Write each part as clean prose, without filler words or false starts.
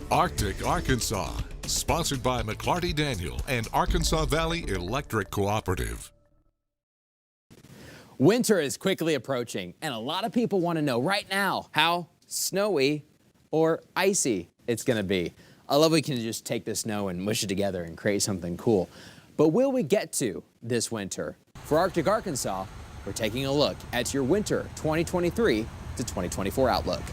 Arctic Arkansas, sponsored by McClarty Daniel and Arkansas Valley Electric Cooperative. Winter is quickly approaching, and a lot of people want to know right now how snowy or icy it's going to be. I love we can just take the snow and mush it together and create something cool. But will we get to this winter? For Arctic Arkansas, we're taking a look at your winter 2023 to 2024 outlook.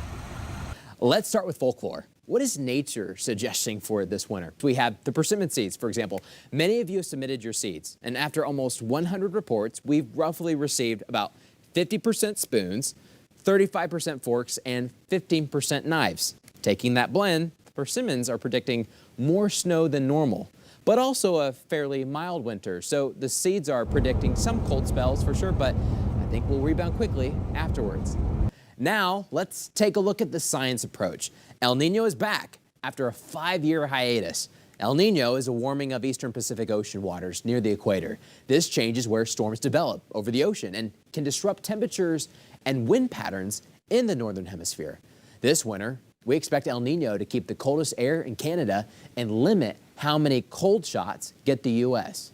Let's start with folklore. What is nature suggesting for this winter? We have the persimmon seeds, for example. Many of you have submitted your seeds, and after almost 100 reports, we've roughly received about 50% spoons, 35% forks, and 15% knives. Taking that blend, the persimmons are predicting more snow than normal, but also a fairly mild winter. So the seeds are predicting some cold spells for sure, but I think we'll rebound quickly afterwards. Now, let's take a look at the science approach. El Nino is back after a 5-year hiatus. El Nino is a warming of eastern Pacific Ocean waters near the equator. This changes where storms develop over the ocean and can disrupt temperatures and wind patterns in the northern hemisphere. This winter, we expect El Nino to keep the coldest air in Canada and limit how many cold shots get the U.S.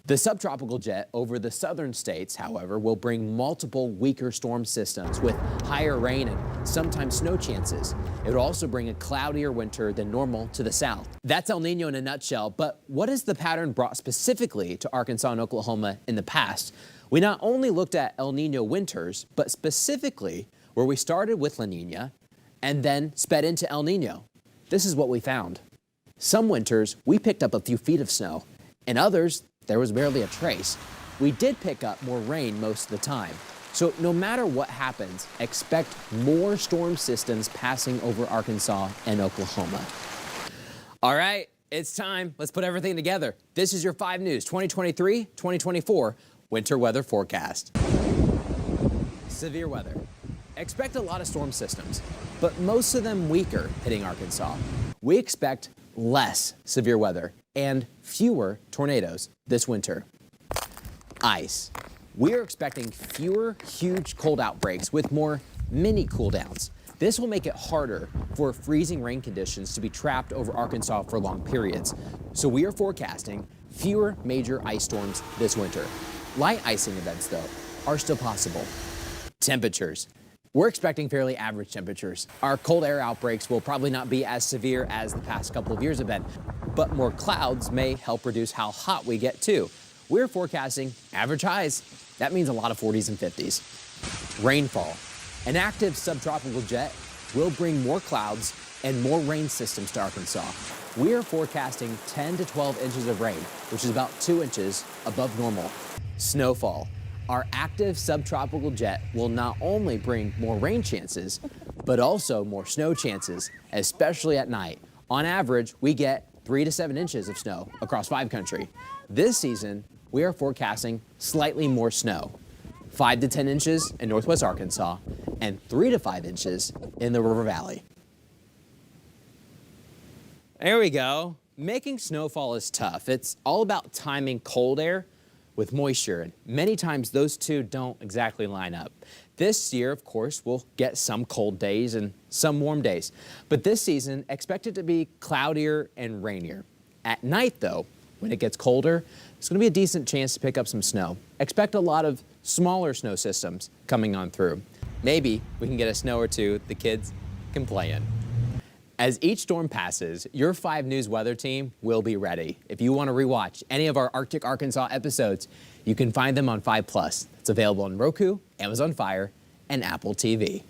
The subtropical jet over the southern states, however, will bring multiple weaker storm systems with higher rain and sometimes snow chances. It will also bring a cloudier winter than normal to the south. That's El Nino in a nutshell, but what has the pattern brought specifically to Arkansas and Oklahoma in the past? We not only looked at El Nino winters, but specifically where we started with La Nina and then sped into El Nino. This is what we found. Some winters, we picked up a few feet of snow, and others, there was barely a trace. We did pick up more rain most of the time. So no matter what happens, expect more storm systems passing over Arkansas and Oklahoma. All right, it's time. Let's put everything together. This is your 5 News 2023-2024 winter weather forecast. Severe weather. Expect a lot of storm systems, but most of them weaker hitting Arkansas. We expect less severe weather and fewer tornadoes this winter. Ice. We are expecting fewer huge cold outbreaks with more mini cool downs. This will make it harder for freezing rain conditions to be trapped over Arkansas for long periods. So we are forecasting fewer major ice storms this winter. Light icing events, though, are still possible. Temperatures. We're expecting fairly average temperatures. Our cold air outbreaks will probably not be as severe as the past couple of years have been, but more clouds may help reduce how hot we get too. We're forecasting average highs. That means a lot of 40s and 50s. Rainfall. An active subtropical jet will bring more clouds and more rain systems to Arkansas. We are forecasting 10 to 12 inches of rain, which is about 2 inches above normal. Snowfall. Our active subtropical jet will not only bring more rain chances, but also more snow chances, especially at night. On average, we get 3 to 7 inches of snow across 5 country. This season, we are forecasting slightly more snow, 5 to 10 inches in northwest Arkansas and 3 to 5 inches in the River Valley. There we go. Making snowfall is tough. It's all about timing cold air with moisture, and many times those two don't exactly line up. This year, of course, we'll get some cold days and some warm days, but this season, expect it to be cloudier and rainier. At night, though, when it gets colder, it's going to be a decent chance to pick up some snow. Expect a lot of smaller snow systems coming on through. Maybe we can get a snow or two the kids can play in. As each storm passes, your 5 News weather team will be ready. If you want to rewatch any of our Arctic Arkansas episodes, you can find them on 5+. It's available on Roku, Amazon Fire, and Apple TV.